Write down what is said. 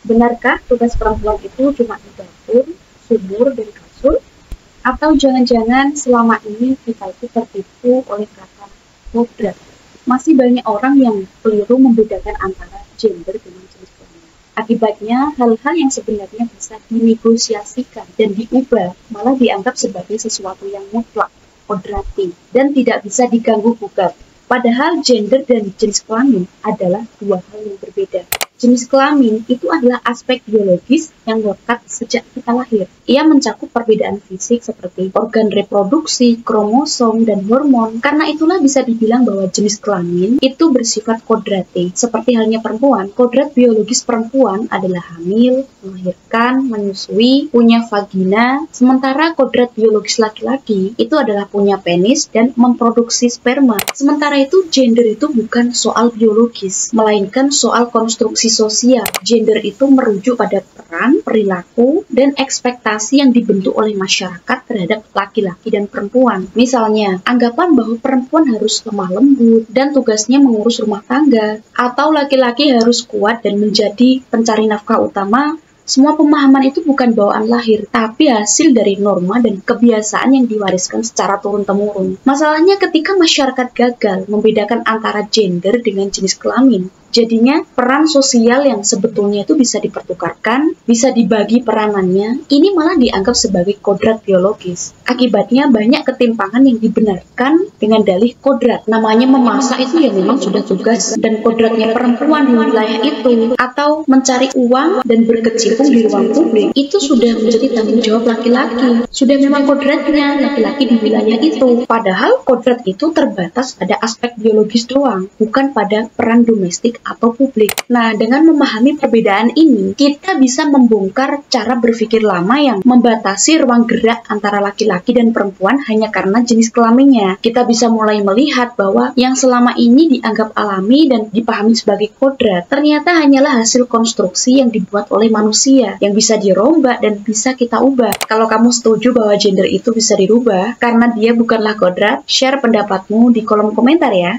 Benarkah tugas perempuan itu cuma di dapur, sumur, dan kasur? Atau jangan-jangan selama ini kita itu tertipu oleh kata kodrat? Masih banyak orang yang keliru membedakan antara gender dengan jenis kelamin. Akibatnya, hal-hal yang sebenarnya bisa dinegosiasikan dan diubah malah dianggap sebagai sesuatu yang mutlak, kodrati, dan tidak bisa diganggu-gugat. Padahal gender dan jenis kelamin adalah dua hal yang berbeda. Jenis kelamin itu adalah aspek biologis yang lekat sejak kita lahir. Ia mencakup perbedaan fisik seperti organ reproduksi, kromosom, dan hormon. Karena itulah bisa dibilang bahwa jenis kelamin itu bersifat kodrati. Seperti halnya perempuan, kodrat biologis perempuan adalah hamil, melahirkan, menyusui, punya vagina. Sementara kodrat biologis laki-laki itu adalah punya penis dan memproduksi sperma. Sementara itu gender itu bukan soal biologis, melainkan soal konstruksi sosial. Gender itu merujuk pada peran, perilaku, dan ekspektasi yang dibentuk oleh masyarakat terhadap laki-laki dan perempuan. Misalnya, anggapan bahwa perempuan harus lemah lembut dan tugasnya mengurus rumah tangga, atau laki-laki harus kuat dan menjadi pencari nafkah utama. Semua pemahaman itu bukan bawaan lahir, tapi hasil dari norma dan kebiasaan yang diwariskan secara turun-temurun. Masalahnya ketika masyarakat gagal membedakan antara gender dengan jenis kelamin, jadinya peran sosial yang sebetulnya itu bisa dipertukarkan, bisa dibagi peranannya, ini malah dianggap sebagai kodrat biologis. Akibatnya banyak ketimpangan yang dibenarkan dengan dalih kodrat. Namanya memasak itu ya memang sudah tugas dan kodratnya perempuan di wilayah itu, atau mencari uang dan berkecimpung di ruang publik, itu sudah menjadi tanggung jawab laki-laki. Sudah memang kodratnya laki-laki di wilayah itu. Padahal kodrat itu terbatas pada aspek biologis doang, bukan pada peran domestik atau publik. Nah, dengan memahami perbedaan ini, kita bisa membongkar cara berpikir lama yang membatasi ruang gerak antara laki-laki dan perempuan hanya karena jenis kelaminnya. Kita bisa mulai melihat bahwa yang selama ini dianggap alami dan dipahami sebagai kodrat, ternyata hanyalah hasil konstruksi yang dibuat oleh manusia, yang bisa dirombak dan bisa kita ubah. Kalau kamu setuju bahwa gender itu bisa dirubah karena dia bukanlah kodrat, share pendapatmu di kolom komentar ya.